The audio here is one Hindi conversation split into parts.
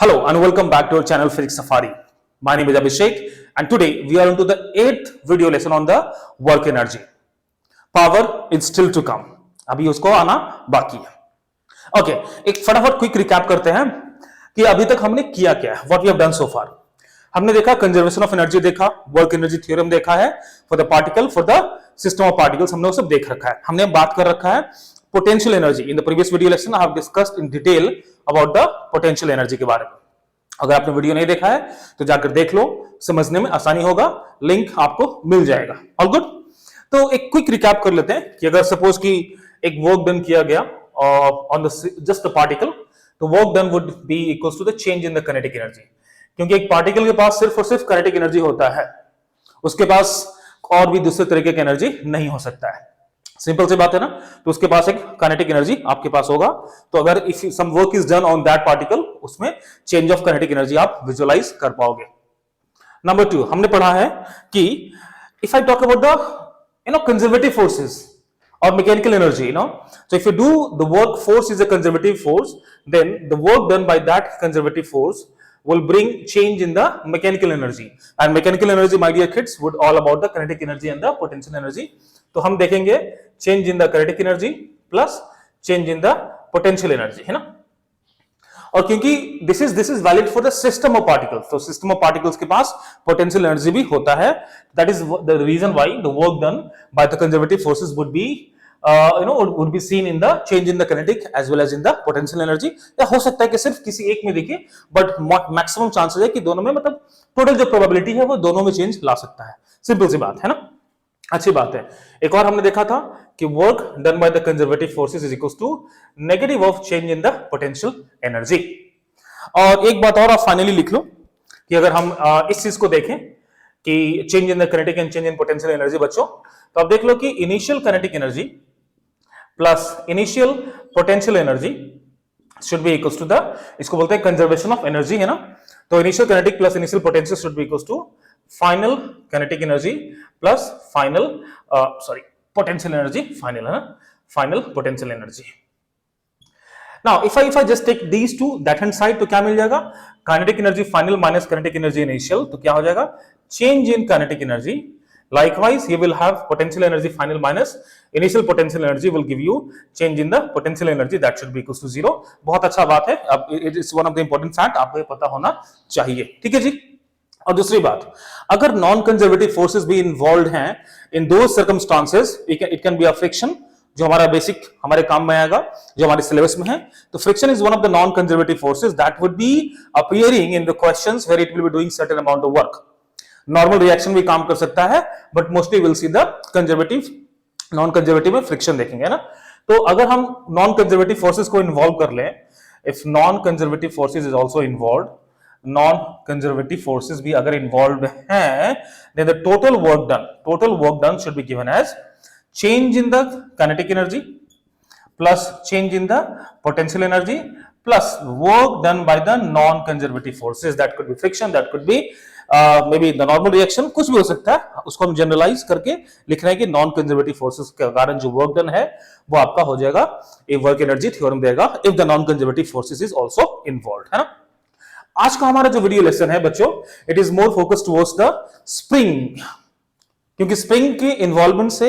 Hello and welcome back to our channel Physics Safari. My name is Abhishek and today we are into the 8th video lesson on the work energy. Power is still to come. अभी उसको आना बाकी है. Okay, एक फटाफट क्विक रिकैप करते हैं कि अभी तक हमने किया क्या है, what we have done so far. हमने देखा कंजर्वेशन ऑफ एनर्जी देखा, वर्क एनर्जी थ्योरम देखा है for the particle, for the system of particles हमने वो सब देख रखा है. हमने बात कर रखा है potential energy. In the previous video lecture I have discussed in detail about the potential energy के बारे में. अगर आपने वीडियो नहीं देखा है तो जाकर देख लो, समझने में आसानी होगा, लिंक आपको मिल जाएगा. All good. तो एक क्विक रिकैप कर लेते हैं कि अगर सपोज कि एक वर्क डन किया गया on the just a particle, तो work done would be equals to the change in the kinetic energy. क्योंकि एक पार्टिकल के पास सिर्फ और सिर्फ काइनेटिक एनर्जी होता है, उसके पास और भी दूसरे तरीके की एनर्जी नहीं हो सकता है. सिंपल सी बात है ना. तो उसके पास एक काइनेटिक एनर्जी आपके पास होगा. तो अगर if some work is done on that particle, उसमें चेंज ऑफ काइनेटिक एनर्जी आप विजुअलाइज कर पाओगे. नंबर 2 हमने पढ़ा है कि if I talk about the conservative forces or mechanical energy, so if you do the work, force is a conservative force, then the work done by that conservative force will bring change in the mechanical energy. And mechanical energy, my dear kids, would all about the kinetic energy and the potential energy. तो हम देखेंगे change in the kinetic energy plus change in the potential energy, है ना. और क्योंकि this is valid for the system of particles, तो system of particles के पास potential energy भी होता है. That is the reason why the work done by the conservative forces would be would be seen in the change in the kinetic as well as in the potential energy. या हो सकता है कि सिर्फ किसी एक में दिखे, बट मैक्सिमम चांसेस है कि दोनों में, मतलब टोटल जो प्रोबेबिलिटी है वो दोनों में चेंज ला सकता है. सिंपल सी बात है ना. अच्छी बात है. एक और हमने देखा था कि work done by the conservative forces is equals to negative of change in the potential energy. और एक बात और आप फाइनली लिख लो कि अगर हम इस चीज को देखें कि change in the kinetic and change in potential energy, बच्चों तो आप देख लो कि initial kinetic energy plus initial potential energy should be equals to the, इसको बोलते हैं कंजर्वेशन ऑफ एनर्जी, है ना. तो initial kinetic plus initial potential should be equals to final kinetic energy plus final potential energy, final, है ना, final potential energy. Now if I just take these two that hand side, तो क्या मिल जाएगा? Kinetic energy final minus kinetic energy initial, तो क्या हो जाएगा? Change in kinetic energy. Likewise, you will have potential energy final minus initial potential energy will give you change in the potential energy, that should be equals to 0. बहुत अच्छा बात है. अब it is one of the important fact, आपको ये पता होना चाहिए. ठीक है जी. और दूसरी बात, अगर नॉन कंजर्वेटिव फोर्सेस भी इन्वॉल्व हैं इन दो circumstances, it can be a friction, जो हमारा बेसिक हमारे काम में आएगा, जो हमारे सिलेबस में है. तो friction is one of the non conservative forces that would be appearing in the questions where it will be doing certain amount of work. Normal reaction भी काम कर सकता है, but mostly will see the conservative, non conservative में फ्रिक्शन देखेंगे ना. तो अगर हम नॉन कंजर्वेटिव फोर्सेस को इन्वॉल्व कर लें, if non conservative forces is also involved, non conservative forces भी अगर इन्वॉल्व हैं, then the total work done should be given as change in the kinetic energy plus change in the potential energy plus work done by the non-conservative forces. That could be friction, that could be maybe the normal reaction, कुछ भी हो सकता है. उसको हम जनरलाइज करके लिख रहे हैं कि नॉन कंजर्वेटिव फोर्सेस के कारण जो वर्क डन है वो आपका हो जाएगा, ये वर्क एनर्जी थ्योरम देगा if the non conservative forces is also involved, है ना. आज का हमारा जो वीडियो लेसन है बच्चों, it is more focused towards the spring, क्योंकि स्प्रिंग के इन्वॉल्वमेंट से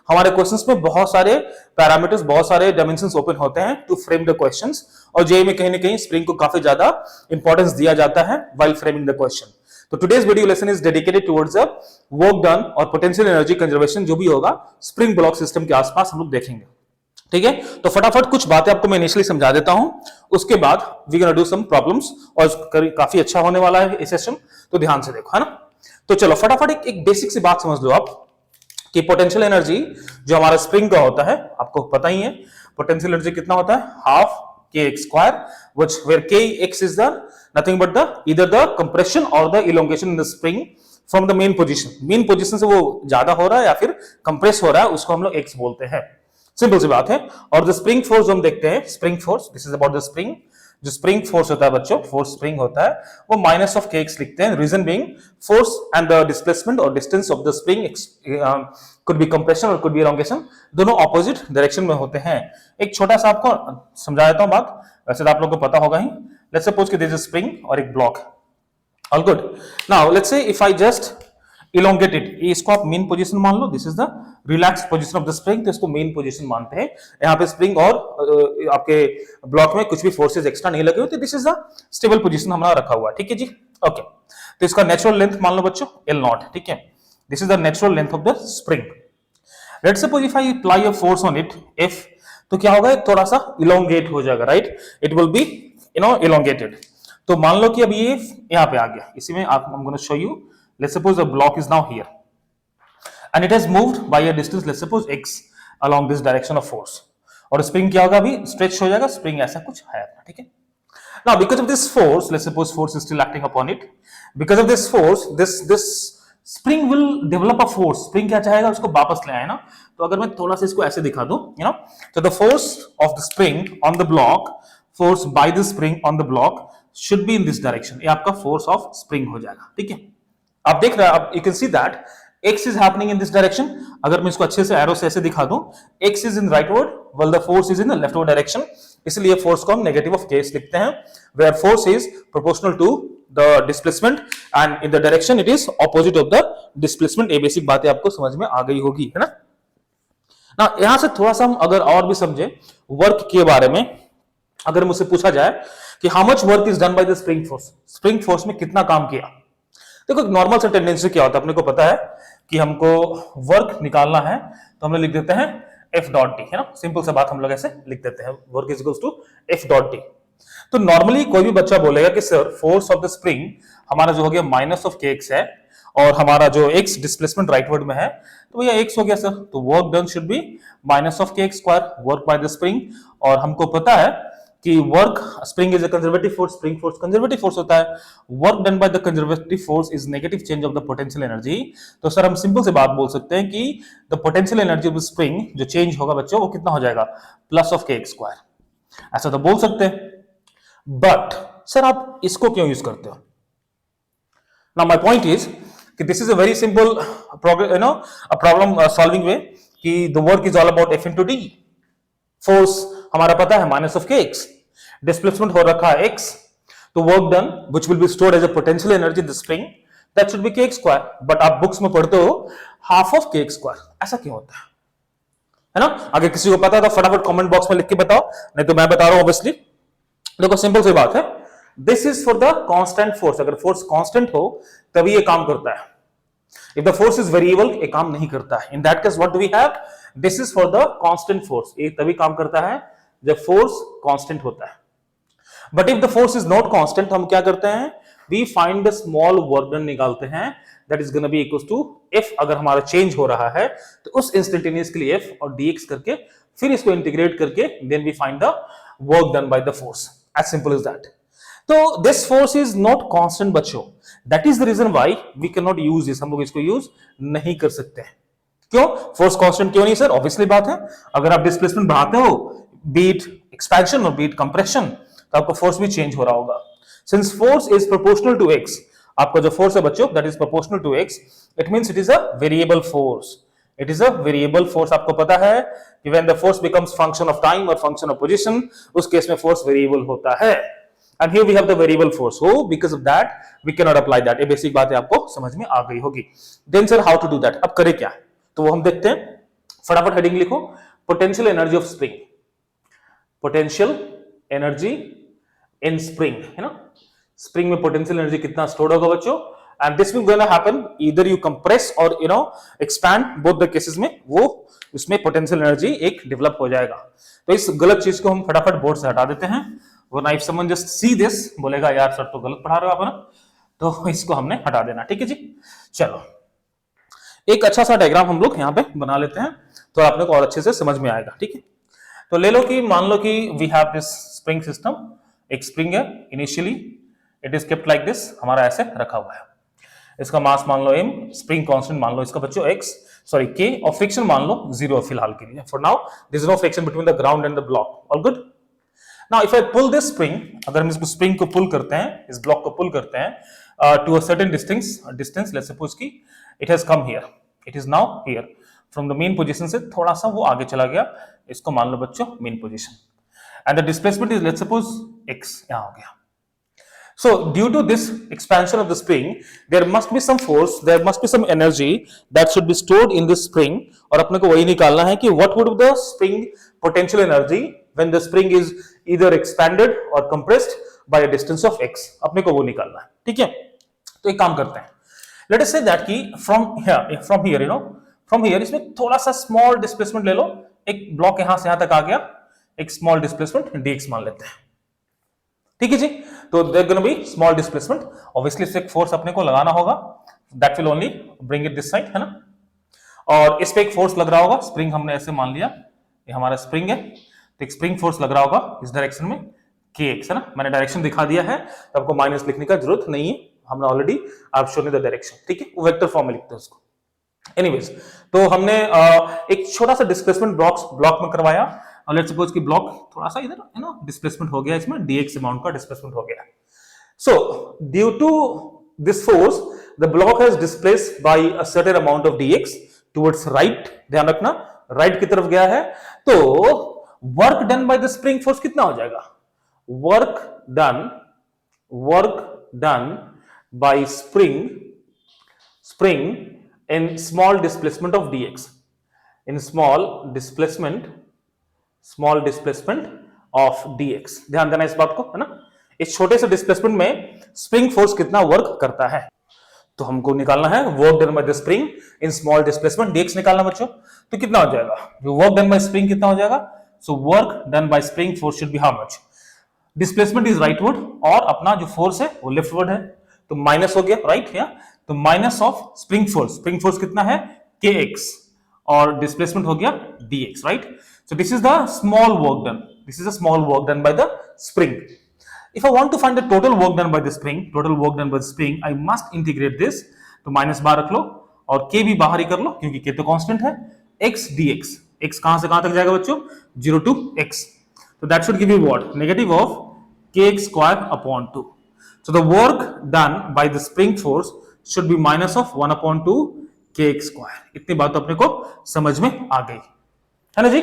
हमारे क्वेश्चंस में बहुत सारे पैरामीटर्स, बहुत सारे डायमेंशंस ओपन होते हैं टू फ्रेम द क्वेश्चंस. और जेईई में कहीं ना कहीं स्प्रिंग को काफी ज्यादा इंपॉर्टेंस दिया जाता है व्हाइल फ्रेमिंग द क्वेश्चन. तो today's video lesson is dedicated towards the work done और पोटेंशियल एनर्जी कंजर्वेशन, जो भी होगा स्प्रिंग ब्लॉक सिस्टम के आसपास हम लोग देखेंगे. ठीक है. तो फटाफट कुछ बातें आपको मैं इनिशियली समझा देता हूं, उसके बाद we gonna do some problems, और काफी अच्छा होने वाला है ये सेशन, तो ध्यान से देखो, है ना. तो चलो फटाफट एक बेसिक सी बात समझ लो आप कि पोटेंशियल एनर्जी जो हमारा स्प्रिंग का होता है, आपको पता ही है पोटेंशियल एनर्जी कितना होता है, half kx square, which where kx is the nothing but the either the compression or the elongation in the spring from the main position से वो ज्यादा हो रहा है या फिर कंप्रेस हो रहा है, उसको हम लोग x बोलते हैं. सिंपल सी बात है. और द स्प्रिंग फोर्स हम देखते हैं, spring force, this is about the spring. जो स्प्रिंग फोर्स होता है बच्चों, फोर्स स्प्रिंग होता है, वो माइनस ऑफ kx लिखते हैं. Reason being force and the displacement और distance of the spring could be compression और कुड बी एलोंगेशन, दोनों ऑपोजिट डायरेक्शन में होते हैं. एक छोटा सा आपको समझा देता हूं बात, वैसे तो आप लोगों को पता होगा ही, लेट्स सपोज कि दिस इज स्प्रिंग और एक block, all good. Now let's say if I just elongate it, इसको आप मेन पोजीशन मान लो, this is the relax position of the spring, तो इसको मेन पोजीशन मानते हैं। यहाँ पे स्प्रिंग और आपके ब्लॉक में कुछ भी फोर्सेस एक्स्ट्रा नहीं लगे हुए, तो this is the stable position हमारा रखा हुआ है, ठीक है जी, ओके। तो इसका नेचुरल लेंथ मान लो बच्चों L0, ठीक है, this is the natural length of the spring. Let's suppose if I apply a force on it F, तो क्या होगा, थोड़ा सा इलोंगेट हो जाएगा, right, it will B elongated. तो मान लो कि अब ये यहाँ पे आ गया, इसी में आप I'm going to show you, let's suppose the block is now here and it has moved by a distance, let's suppose x along this direction of force, और स्प्रिंग क्या होगा, अभी स्ट्रेच हो जाएगा, स्प्रिंग ऐसा कुछ है, ठीक है। Now because of this force, let's suppose force is still acting upon it, because of this force, this spring will develop a force, spring क्या चाहेगा, उसको वापस ले आए ना। तो अगर मैं थोड़ा सा इसको ऐसे दिखा दूं, तो the force of the spring on the block, force by the spring on the block should be in this direction, ये आपका force of spring हो जाएगा, ठीक है। आप देख रहे हैं, आप you can see that x is happening in this direction, अगर मैं इसको अच्छे से एरो से ऐसे दिखा दूं, x is in rightward while the force is in the leftward direction, इसलिए फोर्स को हम नेगेटिव ऑफ केस लिखते हैं, where force is proportional to the displacement and in the direction it is opposite of the displacement। ये बेसिक बातें आपको समझ में आ गई होगी, है ना। ना यहां से थोड़ा सा हम अगर और भी समझे वर्क के बारे में, अगर मुझसे पूछा जाए कि how much work is done by the spring force, spring force में कितना काम किया। देखो नॉर्मल से टेंडेंसी क्या होता है, अपने को पता है कि हमको वर्क निकालना है, तो हम लोग लिख देते हैं F डॉट डी, है ना, सिंपल सा बात हम लोग ऐसे लिख देते हैं, work is equals to F dot d. तो नॉर्मली कोई भी बच्चा बोलेगा कि sir force of the spring हमारा जो हो गया माइनस ऑफ kx है, और हमारा जो x डिस्प्लेसमेंट राइटवर्ड में है, तो भैया x हो गया सर, तो work done should B minus of kx square, work by the spring. और हमको पता है कि work, spring is a conservative force, spring force conservative force होता है, work done by the conservative force is negative change of the potential energy. तो सर हम सिंपल से बात बोल सकते हैं कि the potential energy of the spring जो चेंज होगा बच्चों, वो कितना हो जाएगा, प्लस ऑफ kx स्क्वायर, ऐसा तो बोल सकते हैं। बट सर आप इसको क्यों यूज करते हो। नाउ माय पॉइंट इज कि this is a very simple problem solving way, कि the work is all about F into d, force हमारा पता है माइनस ऑफ kx, डिस्प्लेसमेंट हो रखा है x, तो work done which will be stored as a potential energy in the spring, that should be kx square. But आप बुक्स में पढ़ते हो हाफ ऑफ kx स्क्वायर, ऐसा क्यों होता है ना। अगर किसी को पता है तो फटाफट कमेंट बॉक्स में लिख के बताओ, नहीं तो मैं बता रहा हूं ऑब्वियसली। देखो सिंपल सी बात है, this is for the constant force, अगर फोर्स कांस्टेंट हो तभी ये काम करता है, if the force is variable ये काम नहीं करता है। In that case what do we have, this is for the constant force, ये तभी काम करता है जब फोर्स कांस्टेंट होता है। But if the force is not constant, हम क्या करते हैं, we find the small work done निकालते हैं, that is gonna be equals to F। अगर हमारा चेंज हो रहा है तो उस इंस्टेंटेनियस के लिए F और dx करके फिर इसको इंटीग्रेट करके then we find the work done by the force, as simple as that. तो this force is not constant बच्चों, that is the reason why we can not use this, हम लोग इसको यूज नहीं कर सकते हैं। क्यों फोर्स कांस्टेंट क्यों नहीं सर, ऑब्वियसली बात है, अगर आप डिस्प्लेसमेंट बढ़ाते हो, बीट एक्सपेंशन और बीट कंप्रेशन, तो आपका फोर्स भी चेंज हो रहा होगा। Since force is proportional to x, आपका जो फोर्स है बच्चों that is proportional to x, it means it is a variable force, it is a variable force. आपको पता है कि when the force becomes function of time और फंक्शन ऑफ पोजीशन, उस केस में फोर्स वेरिएबल होता है, and here we have the variable force, so because of that we can not apply that. ये बेसिक बातें आपको समझ में आ गई होगी। Then sir how to do that, अब करें क्या, तो वो हम देखते हैं। फटाफट हेडिंग लिखो, potential energy of spring, potential energy in spring, है ना, स्प्रिंग में पोटेंशियल एनर्जी कितना स्टोर्ड होगा बच्चों, and this will gonna happen either you compress और एक्सपैंड, बोथ द केसेस में वो उसमें पोटेंशियल एनर्जी एक डेवलप हो जाएगा। तो इस गलत चीज को हम फटाफट बोर्ड से हटा देते हैं, वरना if someone just see this बोलेगा यार सर तो गलत पढ़ा रहे हो आप ना, तो इसको हमने हटा देना, ठीक है जी। चलो एक अच्छा सा डायग्राम हम लोग यहाँ पे बना लेते हैं, तो आपने को और अच्छे से समझ में आएगा, ठीक है। तो ले लो कि मान लो कि we have this spring system, एक स्प्रिंग है, initially it is kept like this, हमारा ऐसे रखा हुआ है, इसका मास मान लो m, स्प्रिंग कांस्टेंट मान लो इसका बच्चों k, और फ्रिक्शन मान लो 0 फिलहाल के लिए, for now there is no friction between the ground and the block, all good. Now if I pull this spring, अगर हम इसको स्प्रिंग को पुल करते हैं, इस ब्लॉक को पुल करते हैं to a certain distance, let's suppose कि it has come here, it is now here, from the main position से थोड़ा सा वो आगे चला गया, इसको मान लो बच्चों main position, and the displacement is let's suppose x, यहां हो गया, So due to this expansion of the spring, there must be some force, there must be some energy that should be stored in this spring. और अपने को वही निकालना है कि what would be the spring potential energy when the spring is either expanded or compressed by a distance of x. अपने को वो निकालना है, ठीक है। तो एक काम करते हैं, let us say that कि from here इसमें थोड़ा सा स्मॉल डिस्प्लेसमेंट ले लो, एक ब्लॉक यहां से यहां तक आ गया, एक स्मॉल डिस्प्लेसमेंट dx मान लेते हैं, ठीक है जी। तो there gonna be small displacement, obviously इससे एक फोर्स अपने को लगाना होगा, that will only bring it this side, है ना। और इस पे एक फोर्स लग रहा होगा, स्प्रिंग हमने ऐसे मान लिया, ये हमारा स्प्रिंग है, तो एक स्प्रिंग फोर्स लग रहा होगा इस डायरेक्शन में kx, है ना। मैंने डायरेक्शन दिखा दिया है, तो आपको माइनस लिखने का जरूरत नहीं है, हमने ऑलरेडी आप शोन द डायरेक्शन, ठीक है, वो वेक्टर फॉर्म में लिखते हैं उसको। एनीवेज, तो हमने एक छोटा सा डिस्प्लेसमेंट ब्लॉक में करवाया, और लेट्स सपोज कि ब्लॉक थोड़ा सा इधर है ना डिस्प्लेसमेंट हो गया, इसमें dx अमाउंट का डिस्प्लेसमेंट हो गया। So due to this force the block has displaced by a certain amount of dx towards right, ध्यान रखना राइट की तरफ गया है, तो work done by the spring force कितना हो जाएगा, work done by spring in small displacement of dx, in small displacement of dx, ध्यान देना इस बात को, है ना। इस छोटे से डिस्प्लेसमेंट में स्प्रिंग फोर्स कितना वर्क करता है, तो हमको निकालना है work done by the spring in small displacement dx निकालना बच्चों। तो कितना हो जाएगा, जो वर्क डन बाय स्प्रिंग कितना हो जाएगा, so work done by spring force should be how much, displacement is rightward और अपना जो फोर्स है वो लेफ्टवर्ड है, तो माइनस हो गया राइट, या तो माइनस ऑफ स्प्रिंग फोर्स कितना है kx, और डिस्प्लेसमेंट हो गया dx, right. So this is the small work done by the spring. If I want to find the total work done by the spring, I must integrate this, तो माइनस बार रख लो और k भी बाहर ही कर लो क्योंकि k तो कांस्टेंट है, x dx, x कहां से कहां तक जाएगा बच्चों, 0 to x, so that should give you what, negative of kx square upon 2. So the work done by the spring force should be minus of 1 upon 2 kx square. इतनी बात तो अपने को समझ में आ गई, है ना जी।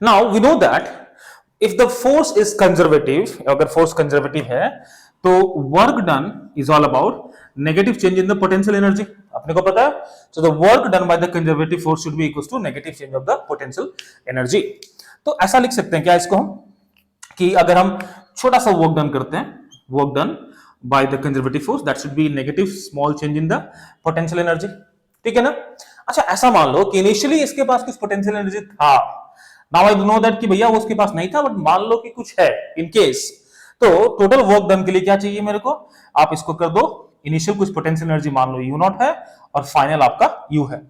Now we know that if the force is conservative, अगर force conservative है तो work done is all about negative change in the potential energy, अपने को पता है। So the work done by the conservative force should be equals to negative change of the potential energy. तो ऐसा लिख सकते हैं क्या इसको हम, कि अगर हम छोटा सा वर्क डन करते हैं, work done by the conservative force, that should B negative small change in the potential energy, ठीक है ना। अच्छा ऐसा मान लो कि इनिशियली इसके पास कुछ पोटेंशियल एनर्जी था, नाउ आई नो दैट कि भैया वो उसके पास नहीं था, बट मान लो कि कुछ है इन केस, तो टोटल वर्क डन के लिए क्या चाहिए मेरे को, आप इसको कर दो, इनिशियल कुछ पोटेंशियल एनर्जी मान लो u0 है और फाइनल आपका u है,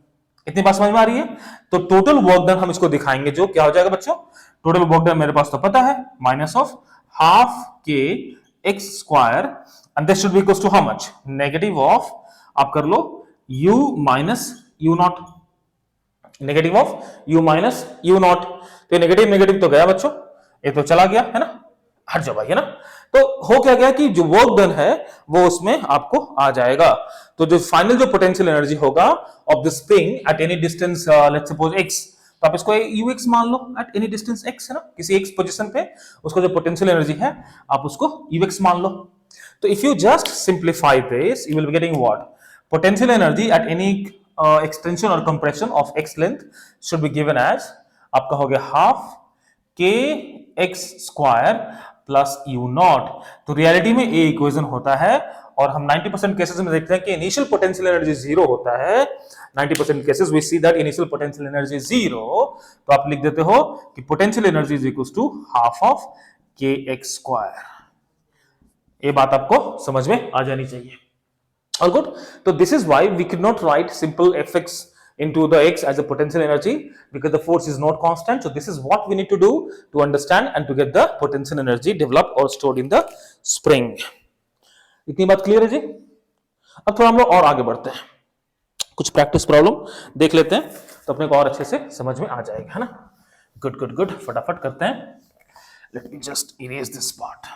इतनी बात समझ में आ रही है। तो टोटल वर्क डन हम इसको दिखाएंगे, जो क्या हो जाएगा बच्चों, टोटल वर्क डन मेरे पास तो पता है, माइनस ऑफ हाफ के x square, and this should be equal to how much, negative of, आप कर लो u minus u naught, negative of u minus u naught, तो नेगेटिव तो गया बच्चों, ये तो चला गया, है ना, हट जाओ भाई, है ना। तो हो क्या गया कि जो वर्क डन है वो उसमें आपको आ जाएगा, तो जो फाइनल जो पोटेंशियल एनर्जी होगा of the spring at any distance, let's suppose x, तो आप इसको ux मान लो एट एनी डिस्टेंस x, है ना, किसी x पोजीशन पे उसका जो पोटेंशियल एनर्जी है आप उसको ux मान लो। तो if you just simplify this, you will be getting what, potential energy at any extension और compression of x length should be given as, आपका हो गया हाफ के x square plus u naught. तो रियलिटी में ये इक्वेशन होता है, और हम 90% केसेस में देखते हैं कि इनिशियल पोटेंशियल एनर्जी जीरो होता है, 90% cases we see that initial potential energy zero, तो आप लिख देते हो कि potential energy is equal to half of k x square. ये बात आपको समझ में आ जानी चाहिए, ऑल गुड। तो this is why we can not write simple f x into the x as a potential energy, because the force is not constant. So this is what we need to do to understand and to get the potential energy developed or stored in the spring. इतनी बात क्लियर है जी। अब थोड़ा हम लोग और आगे बढ़ते हैं, कुछ प्रैक्टिस प्रॉब्लम देख लेते हैं, तो अपने को और अच्छे से समझ में आ जाएगा, है ना। गुड गुड गुड, फटाफट करते हैं। Let me just erase this part,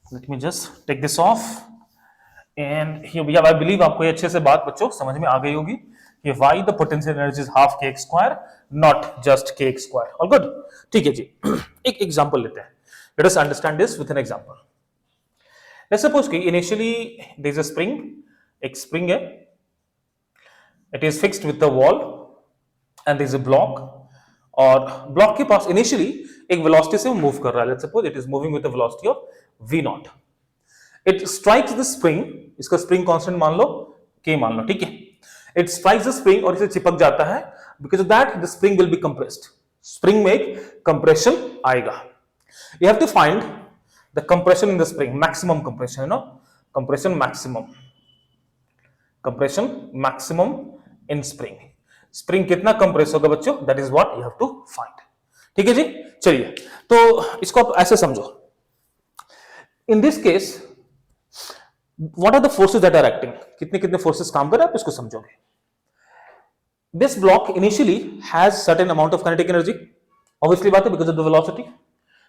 let me just take this off, and here I believe आपको ये अच्छे से बात बच्चों समझ में आ गई होगी कि why the potential energy is half kx square, not just kx square. All good? ठीक है जी। एक एग्जांपल लेते हैं, let us understand this with an example. Let's suppose कि initially there is a spring, एक स्प्रिंग है, it is fixed with the wall and there is a block, और ब्लॉक के पास इनिशियली एक वेलोसिटी से मूव कर रहा है। Let's suppose it is moving with the velocity of v naught. It strikes the spring, इसका स्प्रिंग कांस्टेंट मान लो k मान लो, ठीक है। इट स्ट्राइक्स द स्प्रिंग और इसे चिपक जाता है, because of that the spring will be compressed, spring में एक कंप्रेशन आएगा। You have to find the compression in the spring, maximum compression, you know, compression maximum in spring. Spring कितना कंप्रेस होगा बच्चों, that is what you have to find. ठीक है जी, चलिए तो इसको आप ऐसे समझो। In this case what are the forces that are acting, कितने कितने फोर्सेस काम कर रहे हैं आप इसको समझोगे। This block initially has certain amount of kinetic energy, obviously बात है, because of the velocity.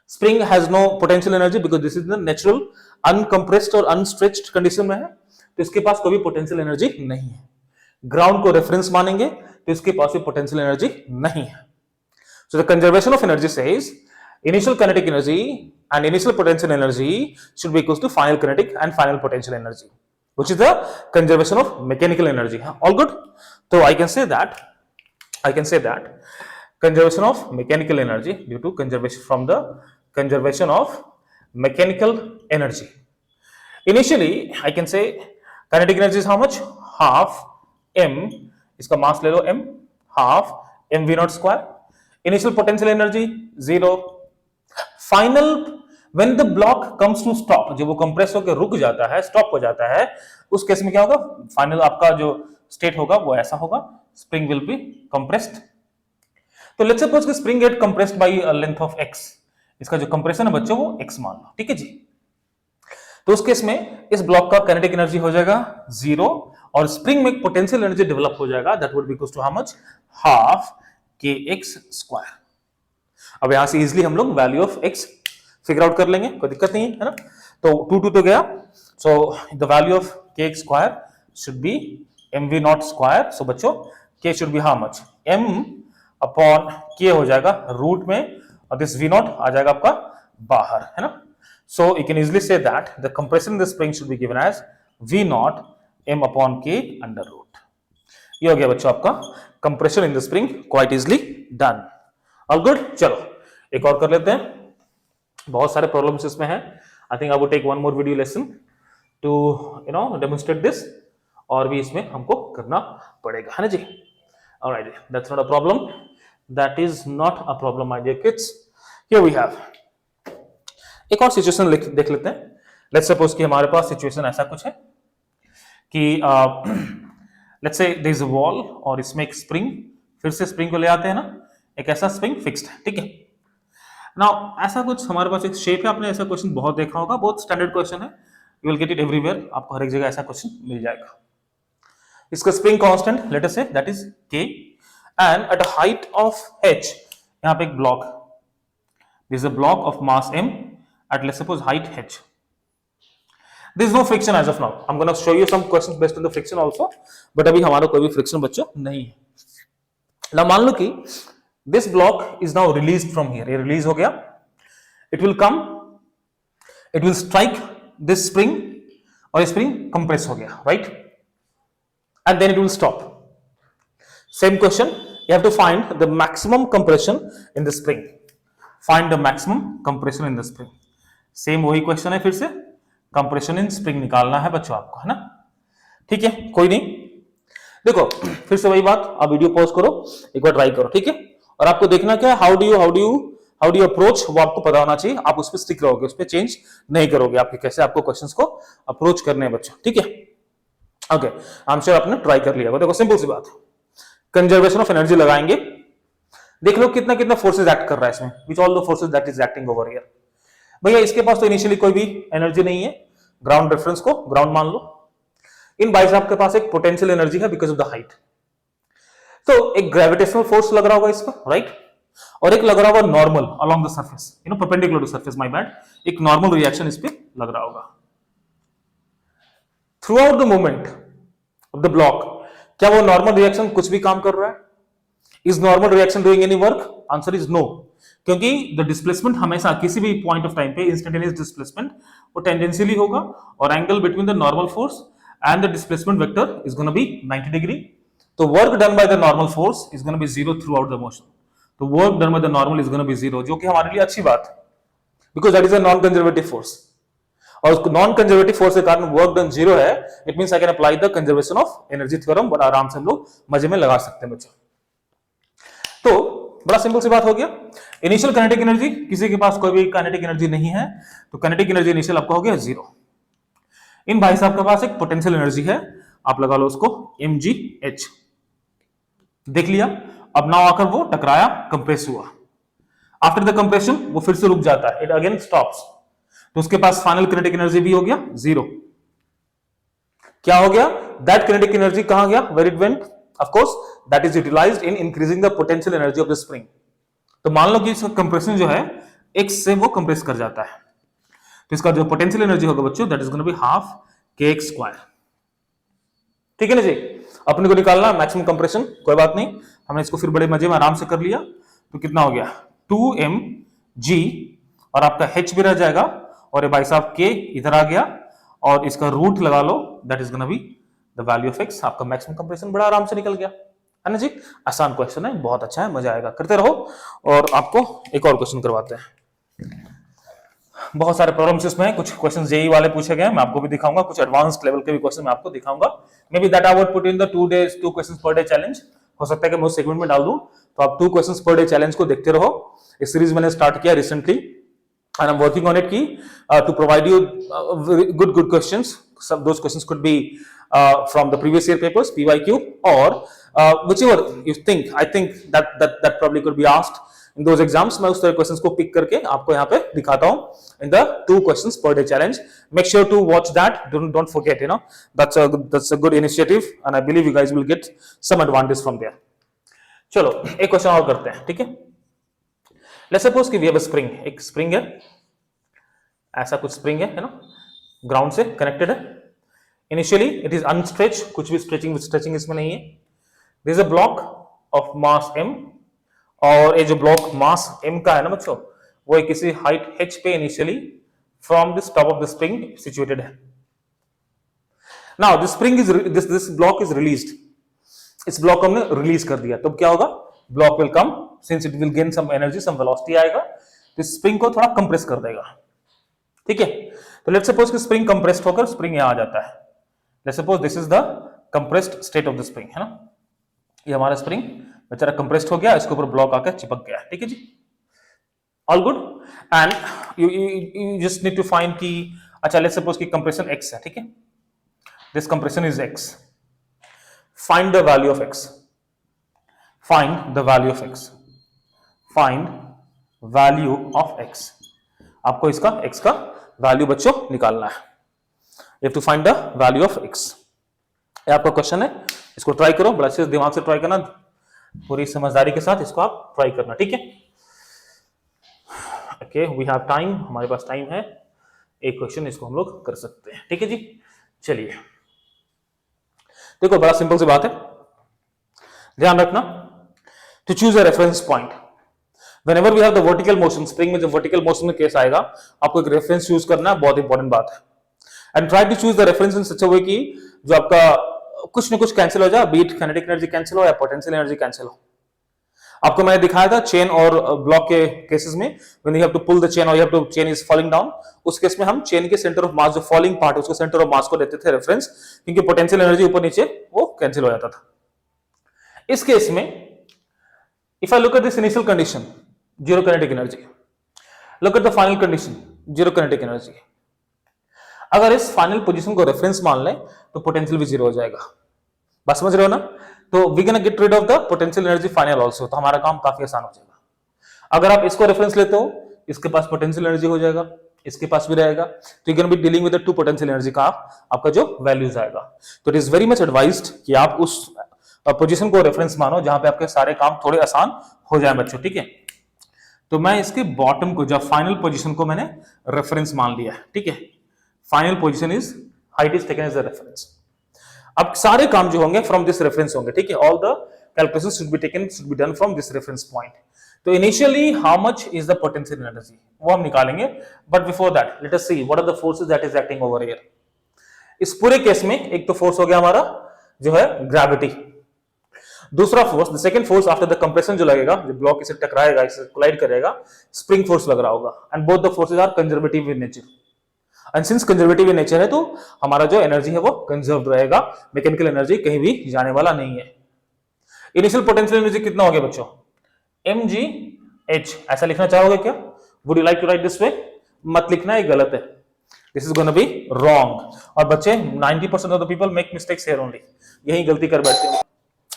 Spring has no potential energy because this is the natural uncompressed और अनस्ट्रेच्ड कंडीशन में है, तो इसके पास कोई भी पोटेंशियल एनर्जी नहीं है। ग्राउंड को रेफरेंस मानेंगे तो इसके पास भी पोटेंशियल एनर्जी नहीं है। So the conservation of energy says initial kinetic energy and initial potential energy should be equals to final kinetic and final potential energy, which is the conservation of mechanical energy. All good? So I can say that conservation of mechanical energy due to conservation from the conservation of mechanical energy. Initially I can say kinetic energy is how much, half m, इसका मास ले लो m, half mv naught square. Initial potential energy 0. Final when the block comes to stop, जब वो कंप्रेस होकर रुक जाता है, स्टॉप हो जाता है, उस केस में क्या होगा, फाइनल आपका जो स्टेट होगा वो ऐसा होगा, स्प्रिंग विल बी कंप्रेस्ड। तो लेट्स सपोज कि spring get compressed by length of x, इसका जो कंप्रेशन है बच्चों वो x मान लो, ठीक है जी। तो उस केस में इस ब्लॉक का काइनेटिक एनर्जी हो जाएगा 0 और स्प्रिंग में पोटेंशियल एनर्जी डेवलप हो जाएगा, that would be equal to how much, half kx square. अब यहां से इजीली हम लोग value of x figure out कर लेंगे, कोई दिक्कत नहीं है ना। तो 2 तो गया, so the value of kx square should be mv naught square. So बच्चों k should be how much, m upon k हो जाएगा रूट में, और दिस v नॉट आ जाएगा आपका बाहर, है ना। So you can easily see that the compression in the spring should be given as v naught m upon k under root. ये हो गया बच्चों आपका compression in the spring, quite easily done. All good, चलो एक और कर लेते हैं, बहुत सारे प्रॉब्लम्स इसमें हैं। I think I would take one more video lesson to you know demonstrate this, और भी इसमें हमको करना पड़ेगा, है ना जी। Alright, that's not a problem, that is not a problem my dear kids. Here we have एक और सिचुएशन देख लेते हैं। लेट्स सपोज कि हमारे पास सिचुएशन ऐसा कुछ है कि let's say there is a wall और इसमें एक स्प्रिंग, फिर से स्प्रिंग को ले आते हैं ना, एक ऐसा स्प्रिंग फिक्स्ड है, ठीक है। नाउ ऐसा कुछ हमारे पास एक शेप है, आपने ऐसा क्वेश्चन बहुत देखा होगा, बहुत स्टैंडर्ड क्वेश्चन है, you will get it everywhere, आपको हर एक जगह ऐसा क्वेश्चन मिल जाएगा। इसका spring constant let us say that is k and at a height of h, यहां पे एक block, this is a block of mass m at let's suppose height h. There is no friction as of now. I'm going to show you some questions based on the friction also, but अभी हमारा कोई भी फ्रिक्शन बच्चों नहीं है। now मान लो कि this block is now released from here, ये रिलीज हो गया, it will come, it will strike this spring और spring compress हो गया, right, and then it will stop. Same question, you have to find the maximum compression in the spring, find the maximum compression in the spring. Same वही क्वेश्चन है, फिर से कंप्रेशन इन स्प्रिंग निकालना है बच्चों आपको, है ना, ठीक है, कोई नहीं। देखो फिर से वही बात, आप वीडियो पॉज करो, एक बार ट्राई करो, ठीक है, और आपको देखना क्या है, हाउ डू यू अप्रोच, वो आपको पता होना चाहिए, आप उस पर स्टिक रहोगे, उस पर चेंज नहीं करोगे, आपके कैसे आपको क्वेश्चंस को अप्रोच करने हैं बच्चों, ठीक है। ओके, आई एम श्योर आपने ट्राई कर लिया। देखो सिंपल सी बात, कंजर्वेशन ऑफ एनर्जी लगाएंगे, देख लो कितना कितना फोर्सेज एक्ट कर रहा है इसमें, which all the forces that is acting over here. भैया इसके पास तो इनिशियली कोई भी एनर्जी नहीं है, ग्राउंड रेफरेंस को ग्राउंड मान लो, इन भाई साहब के पास एक पोटेंशियल एनर्जी है बिकॉज ऑफ द हाइट, तो एक ग्रेविटेशनल फोर्स लग रहा होगा इस पर, राइट, और एक लग रहा होगा normal along the surface, you know perpendicular to surface, my bad, एक नॉर्मल रिएक्शन इस पे लग रहा होगा। Throughout the movement of the block, क्या वो नॉर्मल रिएक्शन कुछ भी काम कर रहा है? Is normal reaction doing any work? Answer is no, क्योंकि द डिस्प्लेसमेंट हमेशा किसी भी पॉइंट ऑफ टाइम पे इंस्टेंटेनियस डिस्प्लेसमेंट वो टेंजेंशियली होगा और angle between the normal force and the displacement vector is gonna be 90 degree. तो work done by the normal force is gonna be zero throughout the motion. तो work done by the normal is gonna be zero, जो कि हमारे लिए अच्छी बात है because that is a non conservative force. और नॉन कंजर्वेटिव फोर्स के कारण वर्क डन जीरो है, it means I can apply the conservation of energy theorem, बड़ा आराम से हम लोग मजे में लगा सकते हैं बच्चों। तो बड़ा सिंपल सी बात हो गया। इनिशियल काइनेटिक एनर्जी, किसी के पास कोई भी काइनेटिक एनर्जी नहीं है तो काइनेटिक एनर्जी इनिशियल आपका हो गया जीरो। इन भाई साहब के पास एक पोटेंशियल एनर्जी है, आप लगा लो उसको mgh। देख लिया, अब नाउ आकर वो टकराया, कंप्रेस हुआ। आफ्टर द कंप्रेशन वो फिर से रुक जाता है, इट अगेन स्टॉप्स, तो उसके पास फाइनल काइनेटिक एनर्जी भी हो गया जीरो। क्या हो गया? दैट काइनेटिक एनर्जी कहां गया? Where it went? Of course that is utilized in increasing the potential energy of the spring. तो मान लो कि इसका कंप्रेशन जो है x से वो कंप्रेस कर जाता है, तो इसका जो पोटेंशियल एनर्जी होगा बच्चों that is gonna be half kx square. ठीक है ना जी? अपने को निकालना मैक्सिमम कंप्रेशन, कोई बात नहीं, हमने इसको फिर बड़े मजे में आराम से कर लिया। तो कितना हो गया? 2mg और आपका h भी रह जाएगा और ये भाई साहब k इधर आ गया और इसका रूट लगा लो, that is gonna be the value of x। आपका मैक्सिमम कंप्रेशन बड़ा आराम से निकल गया, है ना जी? आसान क्वेश्चन है, बहुत अच्छा है, मजा आएगा, करते रहो। और आपको एक और क्वेश्चन करवाते हैं। बहुत सारे प्रॉब्लम्स इसमें हैं, कुछ क्वेश्चन जेई वाले पूछे गए, मैं आपको भी दिखाऊंगा, कुछ एडवांस्ड लेवल के भी क्वेश्चन मैं आपको दिखाऊंगा। May be that I would put in the 2 questions per day challenge. हो सकता है कि मैं उस सेगमेंट में डाल दूं, तो आप 2 क्वेश्चंस पर डे चैलेंज को देखते रहो। इस सीरीज मैंने स्टार्ट किया recently and I am working on it की to provide you good questions. Some those questions could be from the previous year papers, PYQ, or whichever you think. I think that probably could be asked in those exams. मैं उस तरह questions को pick करके आपको यहाँ पे दिखाता हूँ in the 2 questions per day challenge. Make sure to watch that. Don't forget. You know that's a good initiative, and I believe you guys will get some advantage from there. चलो एक क्वेश्चन और करते हैं, ठीक है? Let's suppose कि we have a spring. एक spring है, ऐसा कुछ spring है ना, ग्राउंड से कनेक्टेड है। इनिशियली इट इज अनस्ट्रेच, कुछ भी स्ट्रेचिंग इसमें नहीं है। This is a block of mass m, और ये जो ब्लॉक मास m का है ना बच्चों, वो किसी हाइट h पे initially from this top of the spring situated है। Now this spring is this block is released. इस ब्लॉक को हमने रिलीज कर दिया, तो क्या होगा? Block will come, since it will gain some energy, some velocity आएगा, तो स्प्रिंग को थोड़ा कंप्रेस कर देगा। ठीक है? तो लेट्स सपोज कि स्प्रिंग कंप्रेस्ड होकर स्प्रिंग यहां आ जाता है। Let's suppose this is the compressed state of the spring, है ना? ये हमारा स्प्रिंग बेचारा कंप्रेस्ड हो गया, इसके ऊपर ब्लॉक आकर चिपक गया। ठीक है जी? All good. And you just need to find की, अच्छा लेट्स सपोज कि कंप्रेशन x है, ठीक है? This compression is x। Find the value of x। Find the value of x। Find value of x। आपको इसका x का वैल्यू बच्चों निकालना है। You have to find the value of x। ये आपका क्वेश्चन है, इसको ट्राई करो, बड़ा अच्छे से दिमाग से ट्राई करना, पूरी समझदारी के साथ इसको आप ट्राई करना, ठीक है? ओके, वी हैव टाइम, हमारे पास टाइम है, एक क्वेश्चन इसको हम लोग कर सकते हैं, ठीक है जी? चलिए देखो, बड़ा सिंपल सी बात है, ध्यान रखना। To choose a reference point, whenever we have the vertical motion, spring में जब वर्टिकल मोशन में केस आएगा, आपको एक रेफरेंस चूज करना है, बहुत इंपॉर्टेंट बात है। And try to choose the reference in such a way कि जो आपका कुछ ना कुछ कैंसिल हो जाए, बीट काइनेटिक एनर्जी कैंसिल हो या पोटेंशियल एनर्जी कैंसिल हो। आपको मैंने दिखाया था चेन और ब्लॉक के केसेस में, when you have to pull the chain और you have to chain is falling down, उस केस में हम चेन के सेंटर ऑफ मास, जो फॉलिंग पार्ट है, उसको सेंटर ऑफ मास को देते थे रेफरेंस, क्योंकि पोटेंशियल एनर्जी ऊपर नीचे वो कैंसिल हो जाता था। इस केस में if I look at this initial condition, zero kinetic energy, look at the final condition, zero kinetic energy. अगर इस फाइनल पोजीशन को रेफरेंस मान लें तो पोटेंशियल भी जीरो हो जाएगा। बस समझ रहे हो ना? तो we can get rid of the potential energy final also, तो हमारा काम काफी आसान हो जाएगा। अगर आप इसको रेफरेंस लेते हो, इसके पास पोटेंशियल एनर्जी हो जाएगा, इसके पास भी रहेगा, तो you can be dealing with the two potential energy का आपका जो वैल्यूज आएगा। तो it is very much advised कि आप उस पोजीशन को रेफरेंस मानो जहां पे आपके सारे काम थोड़े आसान हो जाए बच्चों, ठीक है? तो मैं इसके बॉटम को, जब फाइनल पोजीशन को मैंने रेफरेंस मान लिया, ठीक है? Final position is, height is taken as a reference. अब सारे काम जो होंगे फ्रॉम दिस रेफरेंस होंगे, ठीक है? All the calculations should be taken, should be done from this reference point. तो initially how much is the potential energy वो हम निकालेंगे, but before that let us see what are the forces that is acting over here. इस पूरे केस में एक तो फोर्स हो गया हमारा जो है ग्रेविटी, दूसरा force the second force after the compression जो लगेगा, जो ब्लॉक इसे टकराएगा, इसे कोलाइड करेगा, स्प्रिंग फोर्स लग रहा होगा, and both the forces are conservative in nature. And since conservative in nature है तो हमारा जो एनर्जी है वो कंजर्व रहेगा, मैकेनिकल एनर्जी कहीं भी जाने वाला नहीं है। इनिशियल पोटेंशियल एनर्जी कितना हो गया बच्चों, mgh, ऐसा लिखना चाहोगे क्या? Would you like to write this way? मत लिखना, ये गलत है, this is gonna be wrong. और बच्चे 90% of the people make mistakes here only, यही गलती कर बैठते हैं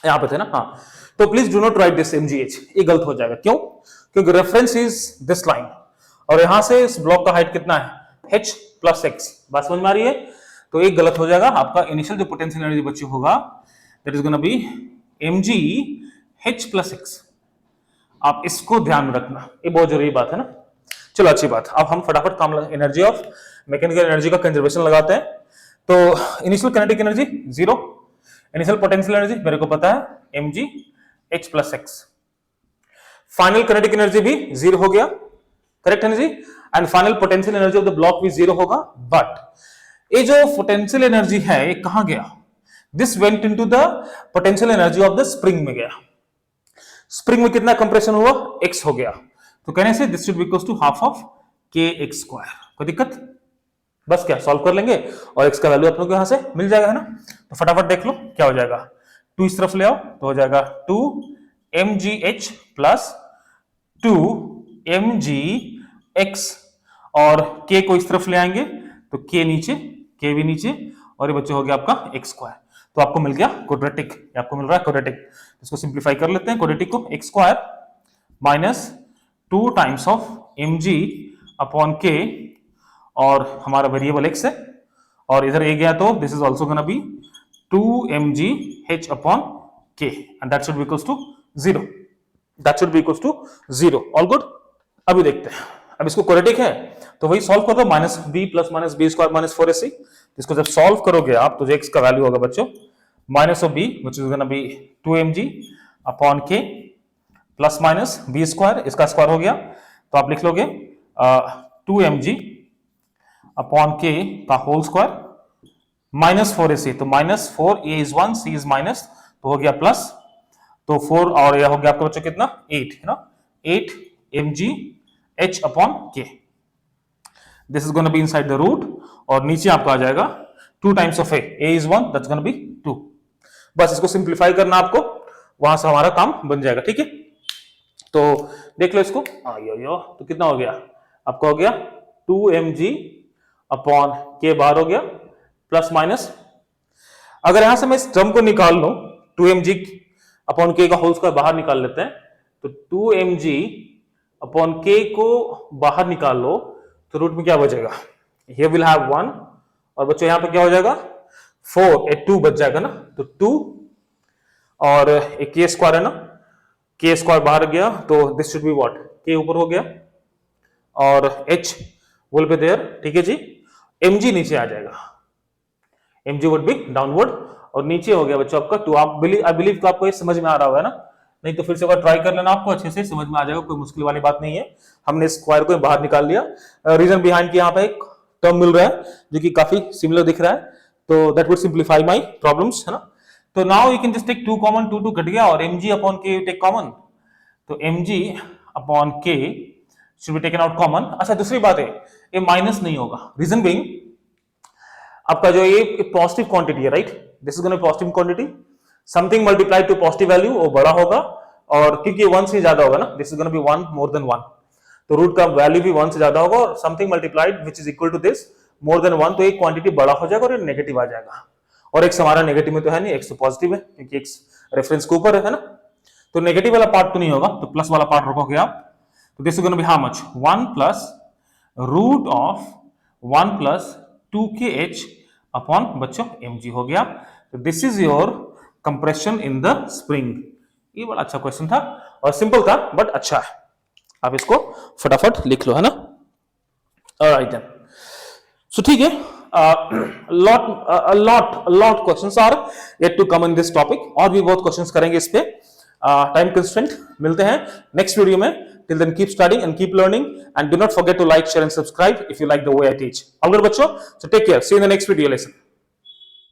यहां पे थे ना। हाँ, तो please do not right this mgh, ये गलत हो जाएगा। क्यों? क्योंकि रेफरेंस इज दिस लाइन, और यहां से इस ब्लॉक का हाइट कितना है, h प्लस x। बात समझ में आ रही है? तो एक गलत हो जाएगा, आपका इनिशियल जो पोटेंशियल एनर्जी बच्चे होगा that is gonna B mgh plus x। आप इसको ध्यान में रखना, ये बहुत जरूरी बात है ना। चलो अच्छी बात, अब हम फटाफट काम एनर्जी ऑफ मैकेनिकल एनर्जी का कंजर्वेशन लगाते हैं। तो initial kinetic energy 0, initial potential energy मेरे को पता है mgh plus x। Final kinetic energy भी 0 हो गया, correct energy, and final potential energy of the block भी 0 होगा। बट ये जो पोटेंशियल एनर्जी है ये कहां गया, this went into the potential energy of the spring में गया। स्प्रिंग में कितना कंप्रेशन हुआ, x हो गया, तो कहने से this should be equals to half of kx square. कोई दिक्कत? बस क्या सॉल्व कर लेंगे और x का वैल्यू अपनों को यहां से मिल जाएगा, है ना। तो फटाफट देख लो क्या हो जाएगा, 2 इस तरफ ले आओ तो हो जाएगा 2 mgh प्लस 2 mgx, और k को इस तरफ ले आएंगे तो k नीचे, k भी नीचे, और ये बच्चे हो गया आपका x स्क्वायर। तो आपको मिल गया क्वाड्रेटिक, आपको मिल रहा है क्वाड्रेटिक। इसको सिंप्लीफाई कर लेते हैं, क्वाड्रेटिक को x square minus 2 times of mg upon k, और हमारा वेरिएबल x है, और इधर a गया तो this is also gonna be 2 mgh upon k, and that should be equals to 0, that should be equals to 0। All good. अभी देखते हैं, अब इसको क्वाड्रेटिक है तो वही सॉल्व कर दो, minus B plus minus B square minus 4ac। इसको जब सॉल्व करोगे आप तो जो x का वैल्यू होगा बच्चों minus of b which is gonna be 2 mg upon k plus minus B square, इसका स्क्वायर हो गया तो आप लिख लोगे 2 mg अपॉन k का होल स्क्वायर माइनस 4ac, तो minus 4, a is 1, c is minus, तो हो गया प्लस, तो 4 और यह हो गया आपका बच्चों कितना 8, है ना, 8 mgh upon k। This is gonna be inside the root, और नीचे आपका आ जाएगा 2 times of a is 1, that's gonna be 2। बस इसको सिंप्लीफाई करना आपको, वहां से हमारा काम बन जाएगा, ठीक है। तो देख लो इसको, यो तो कितना हो गया आपका, हो गया 2 mg अपॉन k बाहर हो गया, प्लस माइनस, अगर यहां से मैं इस टर्म को निकाल लूं 2 mg अपॉन k का होल स्क्वायर बाहर निकाल लेते हैं, तो 2 mg अपॉन k को बाहर निकाल लो तो रूट में क्या बचेगा, here will have 1, और बच्चों यहां पे क्या हो जाएगा 4, 2 बच जाएगा ना, तो 2 और एक k स्क्वायर है ना, k स्क्वायर बाहर गया तो this should be what, k ऊपर हो गया और h विल बी देयर, ठीक है जी। mg नीचे आ जाएगा, mg वुड बी डाउनवर्ड, और नीचे हो गया बच्चों आपका 2। आप आई बिलीव कि आपको ये समझ में आ रहा होगा ना, नहीं तो फिर से एक बार ट्राई कर लेना, आपको अच्छे से समझ में आ जाएगा, कोई मुश्किल वाली बात नहीं है। हमने स्क्वायर को बाहर निकाल लिया, रीजन बिहाइंड कि यहाँ पे एक टर्म मिल रहा है जो कि काफी सिमिलर दिख रहा है, तो that would simplify my problems, है ना। तो now you can just take 2 common, 2 2 cut गया, और mg upon k take common, तो mg upon k should be taken out common. अच्छा दूसरी बात है, ये माइनस नहीं होगा, रीजन बीइंग आपका जो ये पॉजिटिव क्वांटिटी है, right, this is gonna be positive quantity, something multiplied to positive value वो बड़ा होगा, और क्योंकि 1 से ज्यादा होगा ना, this is gonna B 1 more than 1, तो रूट का वैल्यू भी 1 से ज्यादा होगा, और something multiplied which is equal to this more than 1, तो एक क्वांटिटी बड़ा हो जाएगा और ये नेगेटिव आ जाएगा, और x हमारा नेगेटिव में तो है नहीं, x तो पॉजिटिव है क्योंकि x रेफरेंस के ऊपर है ना, तो नेगेटिव वाला पार्ट तो नहीं होगा, तो प्लस वाला पार्ट रखोगे आप, तो this is gonna be how much, 1 plus root of 1 plus 2kh upon बच्चों mg हो गया। तो this is your compression in the spring. ये बड़ा अच्छा क्वेश्चन था और सिंपल था बट अच्छा है, आप इसको फटाफट लिख लो, है ना। ऑलराइट देन, सो ठीक है, lot questions are yet to come in this topic, और भी बहुत क्वेश्चंस करेंगे इस पे, टाइम कंस्ट्रेंट। मिलते हैं नेक्स्ट वीडियो में। Till then keep studying and keep learning and do not forget to like share and subscribe if you like the way I teach. All good बच्चों, so take care, see you in the next video lesson.